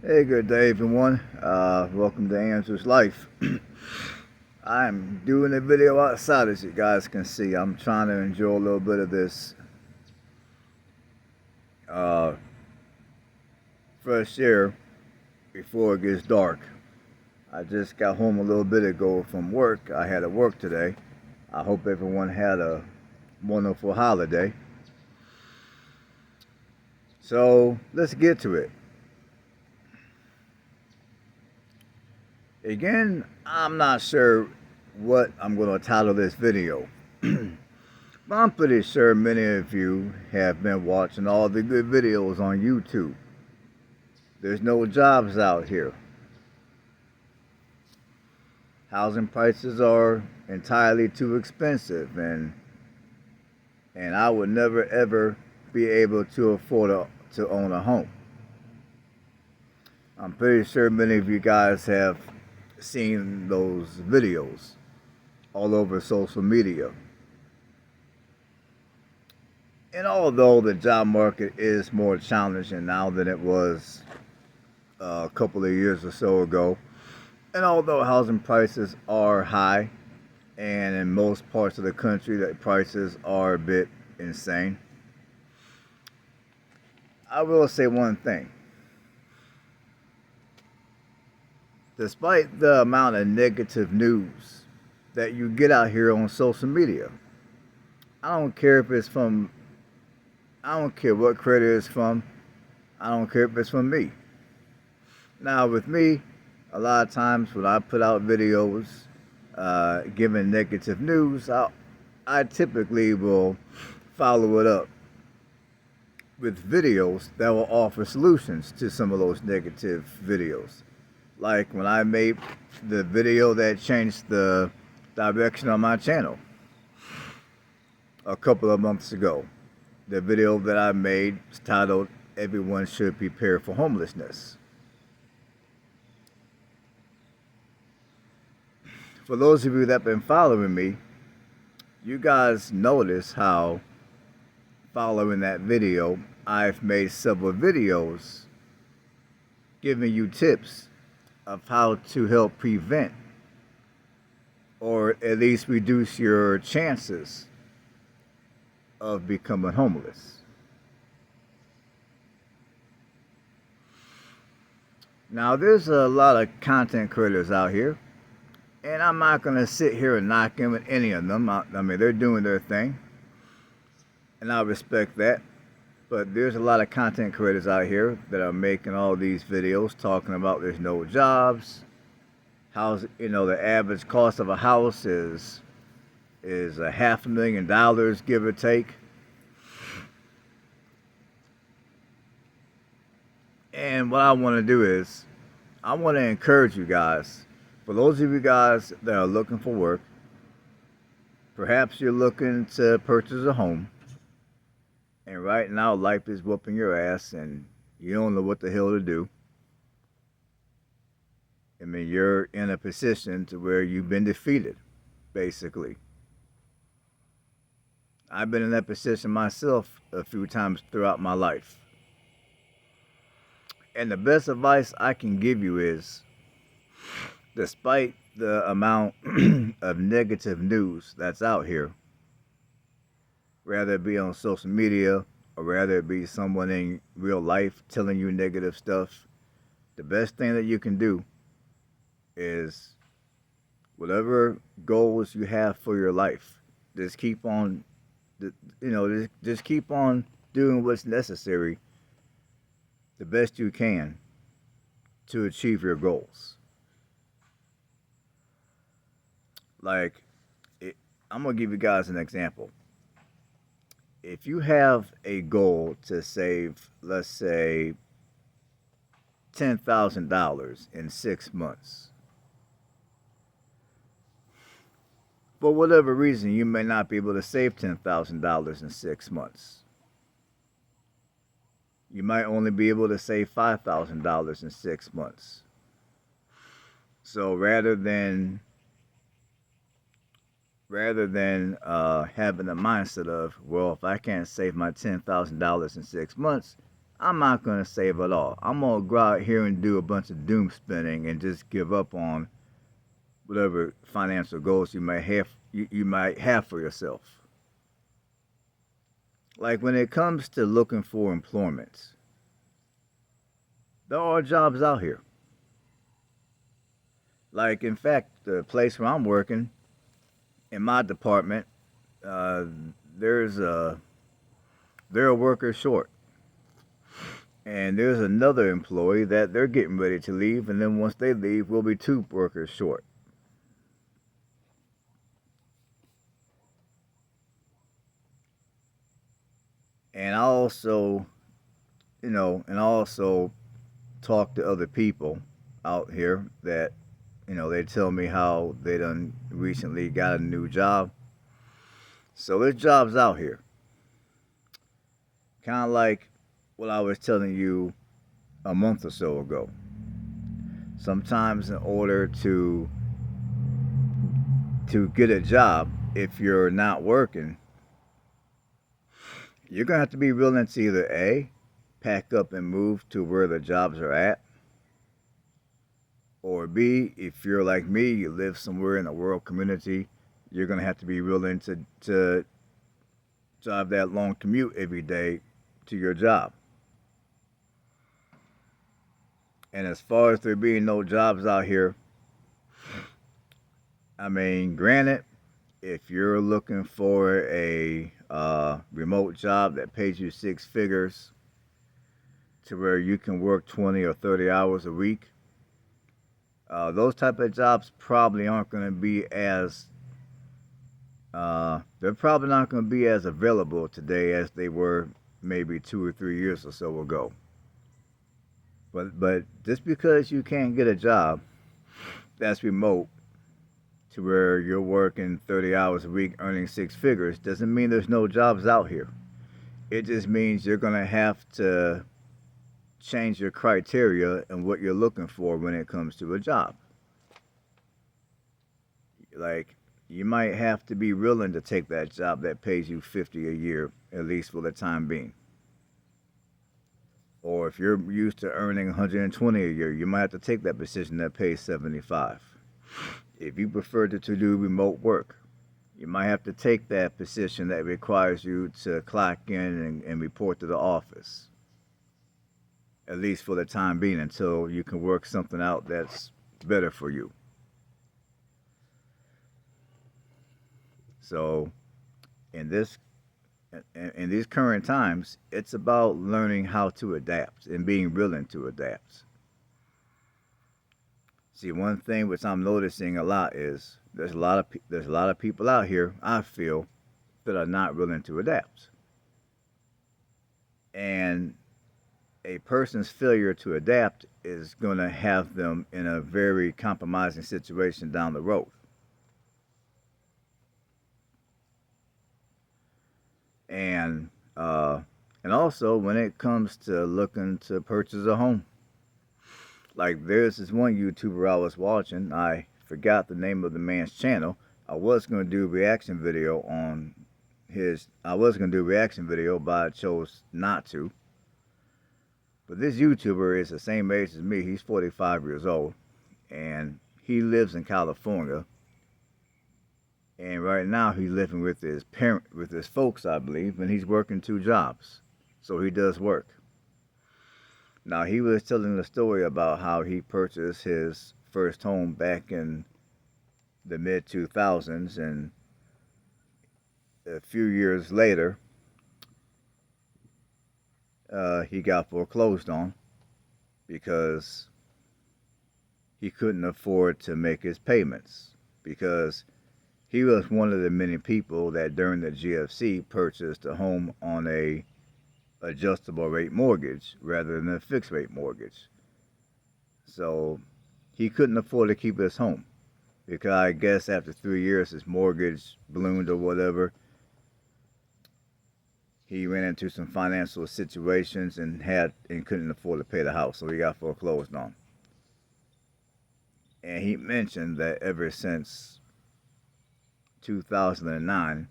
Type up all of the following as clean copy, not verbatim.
Hey, good day, everyone. Welcome to Answers Life. I'm doing a video outside, as you guys can see. I'm trying to enjoy a little bit of this uh, fresh air before it gets dark. I just got home a little bit ago from work. I had to work today. I hope everyone had a wonderful holiday. So let's get to it. Again, I'm not sure what I'm going to title this video. But I'm pretty sure many of you have been watching all the good videos on YouTube. There's no jobs out here. Housing prices are entirely too expensive, and I would never ever be able to afford to own a home. I'm pretty sure many of you guys have seen those videos all over social media. And although the job market is more challenging now than it was a couple of years or so ago, and although housing prices are high, and in most parts of the country the prices are a bit insane, I will say one thing. Despite the amount of negative news that you get out here on social media, I don't care if it's from, I don't care what creator it's from, I don't care if it's from me. Now, with me, a lot of times when I put out videos giving negative news, I typically will follow it up with videos that will offer solutions to some of those negative videos. Like when I made the video that changed the direction on my channel a couple of months ago. The video that I made is titled "Everyone Should Prepare for Homelessness." For those of you that have been following me, you guys notice how following that video, I've made several videos giving you tips of how to help prevent or at least reduce your chances of becoming homeless. Now, there's a lot of content creators out here, and I'm not going to sit here and knock them at any of them. I mean, they're doing their thing, and I respect that. But there's a lot of content creators out here that are making all these videos talking about there's no jobs. How's the average cost of a house is a $500,000, give or take. And what I want to do is I want to encourage you guys. For those of you guys that are looking for work, perhaps you're looking to purchase a home, and right now life is whooping your ass and you don't know what the hell to do. I mean, you're in a position to where you've been defeated, basically. I've been in that position myself a few times throughout my life. And the best advice I can give you is, despite the amount of negative news that's out here, whether it be on social media or whether it be someone in real life telling you negative stuff, the best thing that you can do is whatever goals you have for your life, just keep on, just keep on doing what's necessary the best you can to achieve your goals. Like, I'm gonna give you guys an example. If you have a goal to save, let's say, $10,000 in 6 months, for whatever reason, you may not be able to save $10,000 in 6 months. You might only be able to save $5,000 in 6 months. So rather than having the mindset of, well, if I can't save my $10,000 in 6 months, I'm not going to save it all. I'm going to go out here and do a bunch of doom spinning and just give up on whatever financial goals you might have for yourself. Like when it comes to looking for employment, there are jobs out here. Like in fact, the place where I'm working in my department, uh, there's a they're a worker short, and there's another employee that they're getting ready to leave, and then once they leave, we'll be two workers short. And I also, and I also talk to other people out here that, they tell me how they done recently got a new job. So there's jobs out here. Kind of like what I was telling you a month or so ago. Sometimes in order to get a job, if you're not working, you're gonna have to be willing to either A, pack up and move to where the jobs are at, or B, if you're like me, you live somewhere in a rural community, you're gonna have to be willing to drive that long commute every day to your job. And as far as there being no jobs out here, I mean, granted, if you're looking for a remote job that pays you six figures to where you can work 20 or 30 hours a week, those type of jobs probably aren't going to be as they're probably not going to be as available today as they were maybe 2 or 3 years or so ago. But just because you can't get a job that's remote to where you're working 30 hours a week earning six figures doesn't mean there's no jobs out here. It just means you're going to have to change your criteria and what you're looking for when it comes to a job. Like, you might have to be willing to take that job that pays you 50 a year, at least for the time being. Or if you're used to earning 120 a year, you might have to take that position that pays 75. If you prefer to do remote work, you might have to take that position that requires you to clock in and report to the office, at least for the time being, until you can work something out that's better for you. So, in this in these current times, it's about learning how to adapt and being willing to adapt. See, one thing which I'm noticing a lot is there's a lot of people out here I feel that are not willing to adapt, and a person's failure to adapt is going to have them in a very compromising situation down the road. And and also when it comes to looking to purchase a home, like there's this one YouTuber I was watching. I forgot the name of the man's channel. I was gonna do a reaction video on his. I was gonna do a reaction video, but I chose not to. But this YouTuber is the same age as me. He's 45 years old, and he lives in California. And right now he's living with his folks, I believe, and he's working two jobs. So he does work. Now he was telling the story about how he purchased his first home back in the mid 2000s, and a few years later, he got foreclosed on because he couldn't afford to make his payments, because he was one of the many people that during the GFC purchased a home on a adjustable rate mortgage rather than a fixed rate mortgage. So he couldn't afford to keep his home because I guess after 3 years his mortgage ballooned or whatever. He ran into some financial situations and couldn't afford to pay the house, so he got foreclosed on. And he mentioned that ever since 2009,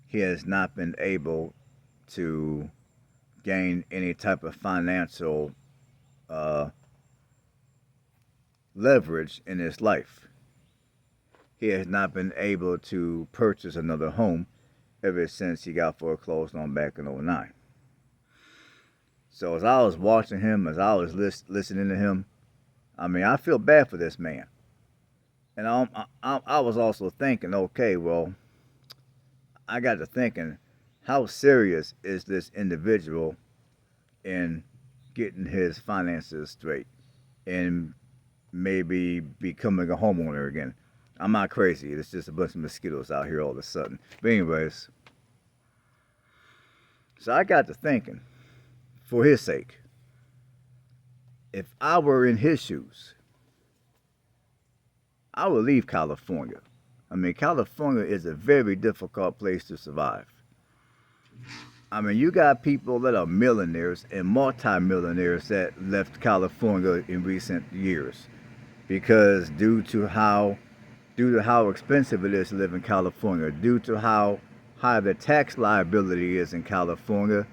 he has not been able to gain any type of financial uh, leverage in his life. He has not been able to purchase another home ever since he got foreclosed on back in '09. So as I was watching him, as I was listening to him, I mean, I feel bad for this man. And I was also thinking, okay, well, I got to thinking, how serious is this individual in getting his finances straight and maybe becoming a homeowner again? I'm not crazy. It's just a bunch of mosquitoes out here all of a sudden. But anyways, so I got to thinking, for his sake, if I were in his shoes, I would leave California. I mean, California is a very difficult place to survive. I mean, you got people that are millionaires and multimillionaires that left California in recent years because due to how expensive it is to live in California, due to how high the tax liability is in California,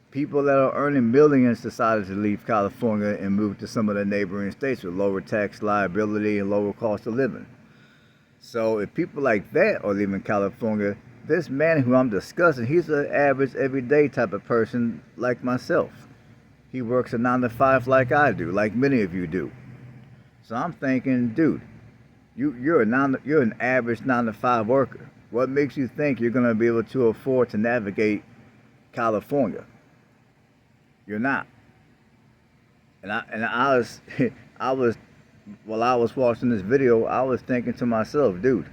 people that are earning millions decided to leave California and move to some of the neighboring states with lower tax liability and lower cost of living. So if people like that are leaving California, this man who I'm discussing, he's an average, everyday type of person like myself. He works a 9 to 5 like I do, like many of you do. So I'm thinking, dude, you're an average 9 to 5 worker. What makes you think you're going to be able to afford to navigate California? You're not. And I was I was while I was watching this video, I was thinking to myself, dude,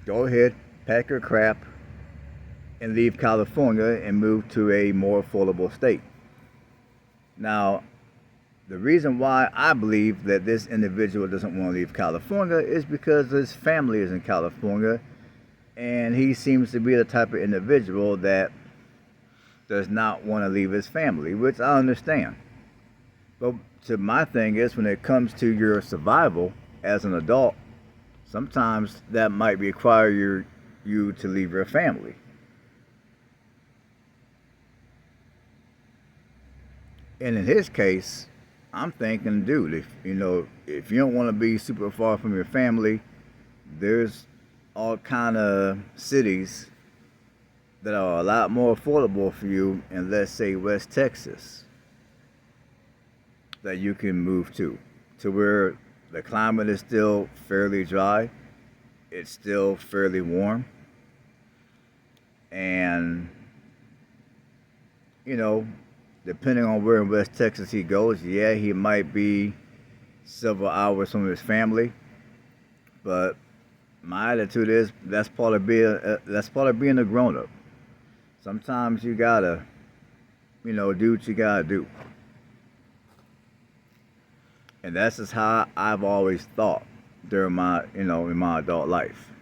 go ahead, pack your crap, and leave California and move to a more affordable state. Now, the reason why I believe that this individual doesn't want to leave California is because his family is in California, and he seems to be the type of individual that does not want to leave his family, which I understand. But to my thing is, when it comes to your survival as an adult, sometimes that might require you to leave your family. And in his case, I'm thinking, dude, if you don't want to be super far from your family, there's all kind of cities that are a lot more affordable for you in, let's say, West Texas, that you can move to where the climate is still fairly dry, it's still fairly warm, and depending on where in West Texas he goes, yeah, he might be several hours from his family, but my attitude is that's part of being a grown up. Sometimes you gotta, do what you gotta do. And that's just how I've always thought during my, in my adult life.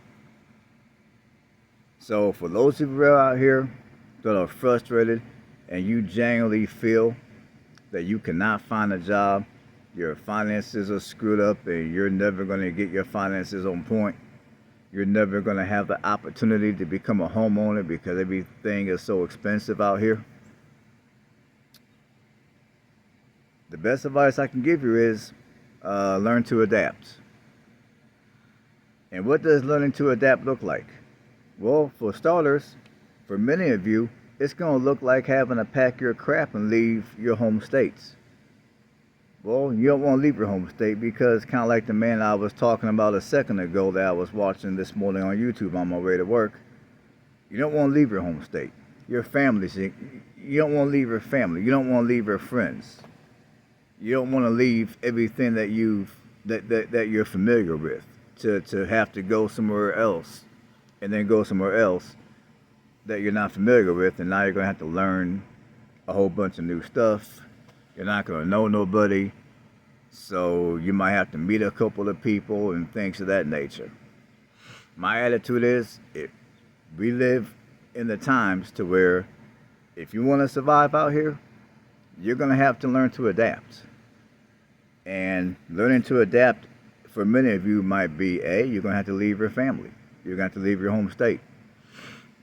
So for those of you out here that are frustrated and you genuinely feel that you cannot find a job, your finances are screwed up and you're never going to get your finances on point, you're never going to have the opportunity to become a homeowner because everything is so expensive out here, the best advice I can give you is learn to adapt. And what does learning to adapt look like? Well, for starters, for many of you, it's going to look like having to pack your crap and leave your home states. Well, you don't want to leave your home state because, kind of like the man I was talking about a second ago that I was watching this morning on YouTube on my way to work, you don't want to leave your home state. Your family, you don't want to leave your family. You don't want to leave your friends. You don't want to leave everything that you're familiar with to have to go somewhere else and then go somewhere else that you're not familiar with, and now you're going to have to learn a whole bunch of new stuff. You're not going to know nobody, so you might have to meet a couple of people and things of that nature. My attitude is, we live in the times to where if you want to survive out here, you're going to have to learn to adapt. And learning to adapt for many of you might be, you're going to have to leave your family. You're going to have to leave your home state.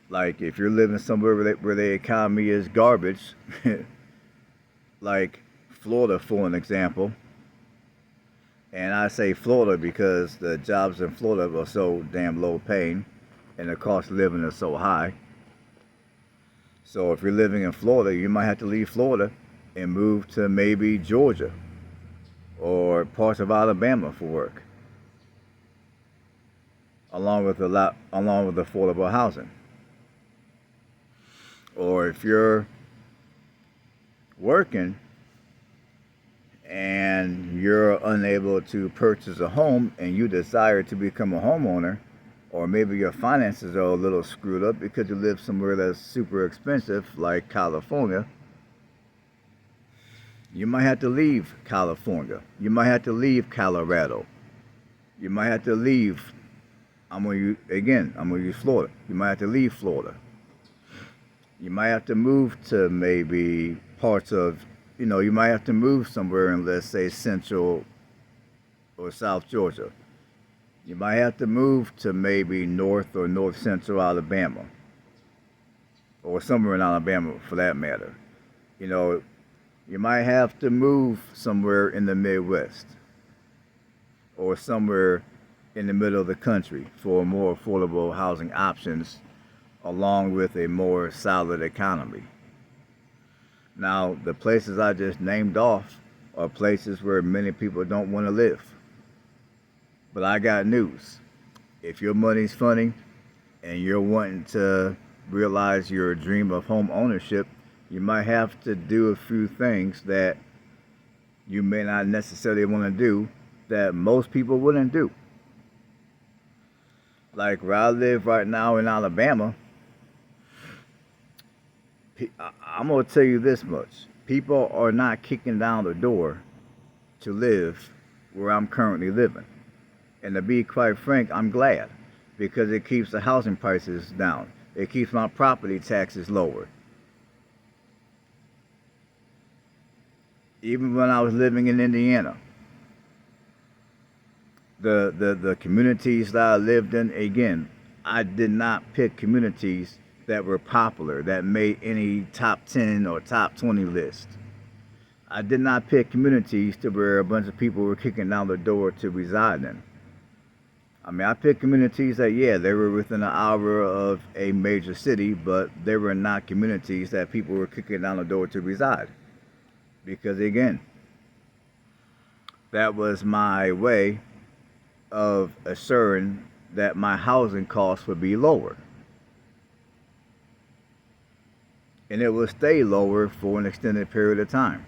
Like if you're living somewhere where the economy is garbage, like Florida for an example, and I say Florida because the jobs in Florida are so damn low paying and the cost of living is so high. So if you're living in Florida, you might have to leave Florida and move to maybe Georgia or parts of Alabama for work, along with affordable housing. Or if you're working and you're unable to purchase a home and you desire to become a homeowner, or maybe your finances are a little screwed up because you live somewhere that's super expensive like California, you might have to leave California. You might have to leave Colorado. You might have to leave, I'm gonna use Florida. You might have to leave Florida. You might have to move to maybe parts of, you might have to move somewhere in, let's say, central or South Georgia. You might have to move to maybe north or north central Alabama, or somewhere in Alabama for that matter. You know, you might have to move somewhere in the Midwest or somewhere in the middle of the country for more affordable housing options along with a more solid economy. Now, the places I just named off are places where many people don't want to live. But I got news. If your money's funny and you're wanting to realize your dream of home ownership, you might have to do a few things that you may not necessarily want to do that most people wouldn't do. Like where I live right now in Alabama, I'm going to tell you this much. People are not kicking down the door to live where I'm currently living. And to be quite frank, I'm glad because it keeps the housing prices down. It keeps my property taxes lower. Even when I was living in Indiana, the communities that I lived in, again, I did not pick communities that were popular, that made any top 10 or top 20 list. I did not pick communities to where a bunch of people were kicking down the door to reside in. I mean, I picked communities that, yeah, they were within an hour of a major city, but they were not communities that people were kicking down the door to reside. Because again, that was my way of assuring that my housing costs would be lower. And it will stay lower for an extended period of time.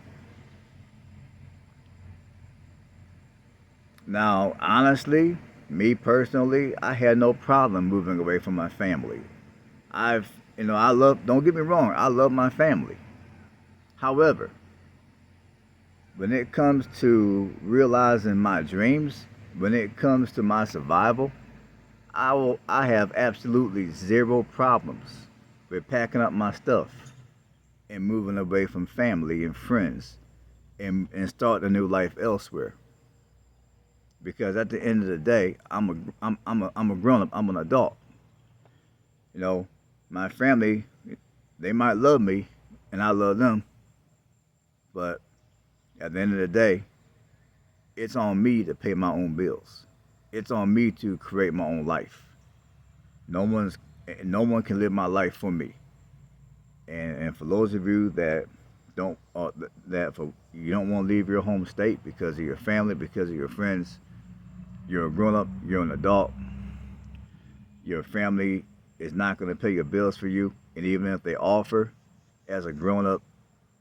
Now, honestly, me personally, I had no problem moving away from my family. Don't get me wrong, I love my family. However, when it comes to realizing my dreams, when it comes to my survival, I have absolutely zero problems with packing up my stuff and moving away from family and friends and starting a new life elsewhere. Because at the end of the day, I'm a grown up. I'm an adult. You know, my family, they might love me, and I love them. But at the end of the day, it's on me to pay my own bills. It's on me to create my own life. No one's, no one can live my life for me. And for those of you that don't, that for you don't want to leave your home state because of your family, because of your friends, you're a grown up. You're an adult. Your family is not going to pay your bills for you, and even if they offer, as a grown up,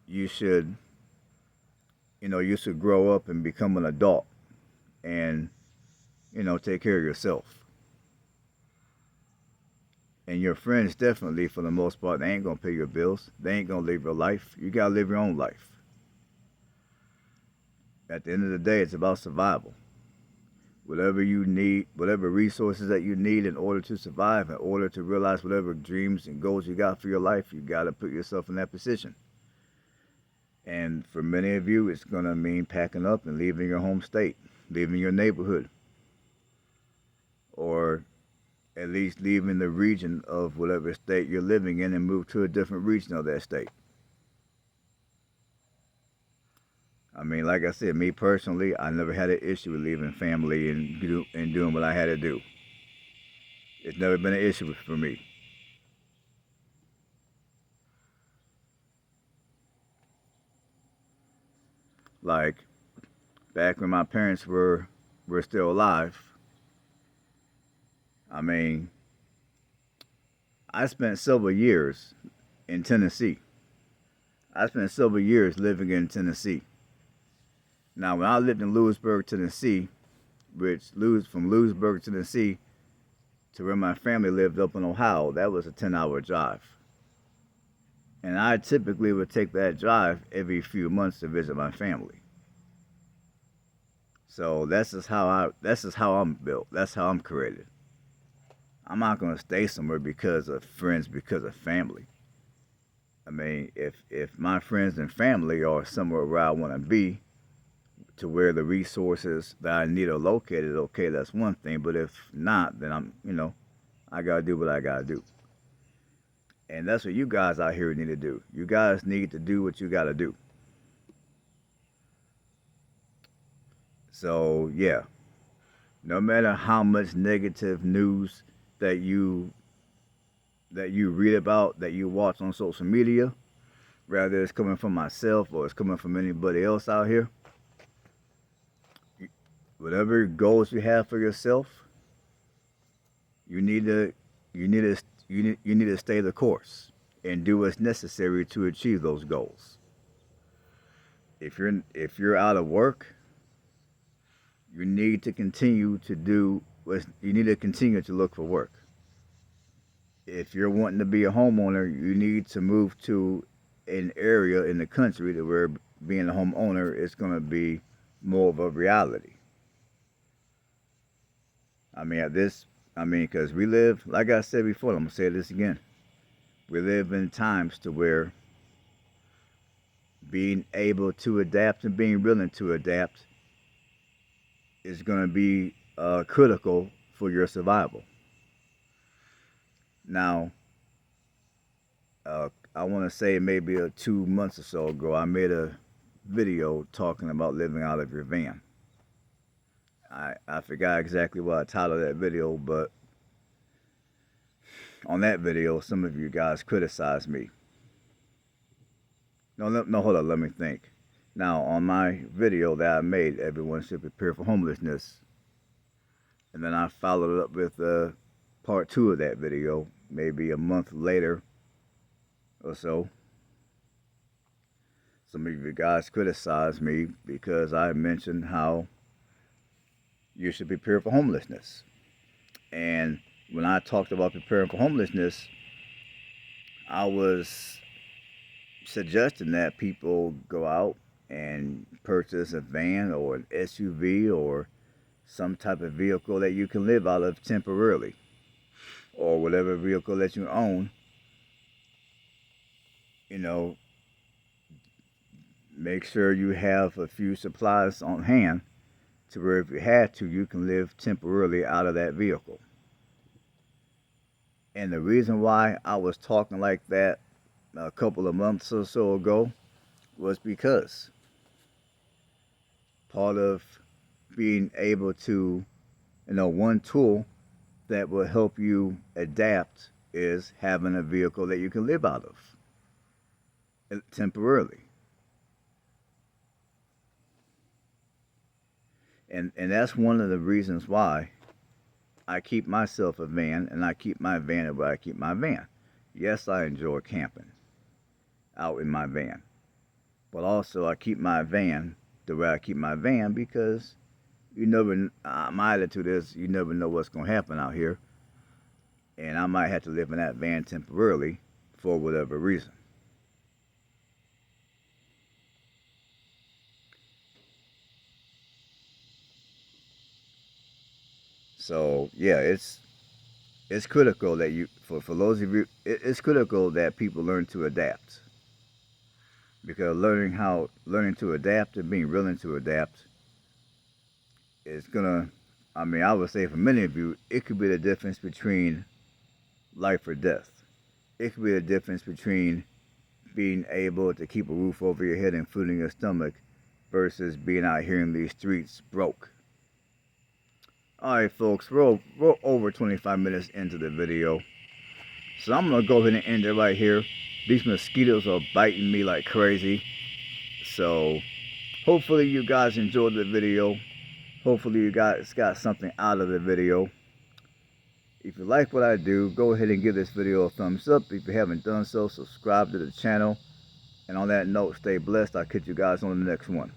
you should, you should grow up and become an adult, and take care of yourself. And your friends definitely, for the most part, they ain't gonna pay your bills. They ain't gonna live your life. You gotta live your own life. At the end of the day, it's about survival. Whatever you need, whatever resources that you need in order to survive, in order to realize whatever dreams and goals you got for your life, you got to put yourself in that position. And for many of you, it's going to mean packing up and leaving your home state, leaving your neighborhood, or at least leaving the region of whatever state you're living in and move to a different region of that state. I mean, like I said, me personally, I never had an issue with leaving family and doing what I had to do. It's never been an issue for me. Like back when my parents were still alive. I mean, I spent several years in Tennessee. I spent several years living in Tennessee. Now, when I lived in Lewisburg, Tennessee, from Lewisburg, Tennessee, to where my family lived up in Ohio, that was a 10-hour drive. And I typically would take that drive every few months to visit my family. So that's just how I'm built. That's how I'm created. I'm not gonna stay somewhere because of friends, because of family. I mean, if my friends and family are somewhere where I want to be, to where the resources that I need are located, okay, that's one thing. But if not, then I gotta do what I gotta do. And that's what you guys out here need to do. You guys need to do what you gotta do. So yeah, no matter how much negative news that you read about, that you watch on social media, whether it's coming from myself or it's coming from anybody else out here, whatever goals you have for yourself, you need to you need to stay the course and do what's necessary to achieve those goals. If you're out of work, you need to continue to do what you need to continue to look for work. If you're wanting to be a homeowner, you need to move to an area in the country to where being a homeowner is going to be more of a reality. I mean, because we live, like I said before, I'm gonna say this again. We live in times to where being able to adapt and being willing to adapt is going to be critical for your survival. Now, I want to say maybe 2 months or so ago, I made a video talking about living out of your van. I forgot exactly what I titled that video, but on that video, some of you guys criticized me. No, hold on, let me think. Now, on my video that I made, everyone should prepare for homelessness. And then I followed it up with part two of that video, maybe a month later or so. Some of you guys criticized me because I mentioned how you should prepare for homelessness. And when I talked about preparing for homelessness, I was suggesting that people go out and purchase a van or an SUV or some type of vehicle that you can live out of temporarily, or whatever vehicle that you own. You know, make sure you have a few supplies on hand to where if you had to, you can live temporarily out of that vehicle. And the reason why I was talking like that a couple of months or so ago was because part of being able to, one tool that will help you adapt is having a vehicle that you can live out of temporarily. And that's one of the reasons why I keep myself a van, and I keep my van where I keep my van. Yes, I enjoy camping out in my van, but also I keep my van the way I keep my van because you never. My attitude is you never know what's going to happen out here, and I might have to live in that van temporarily for whatever reason. So yeah, it's critical that for those of you, it's critical that people learn to adapt, because learning to adapt and being willing to adapt is gonna I mean, I would say for many of you, it could be the difference between life or death. It could be the difference between being able to keep a roof over your head and food in your stomach versus being out here in these streets broke. Alright folks, we're over 25 minutes into the video. So I'm going to go ahead and end it right here. These mosquitoes are biting me like crazy. So hopefully you guys enjoyed the video. Hopefully you guys got something out of the video. If you like what I do, go ahead and give this video a thumbs up. If you haven't done so, subscribe to the channel. And on that note, stay blessed. I'll catch you guys on the next one.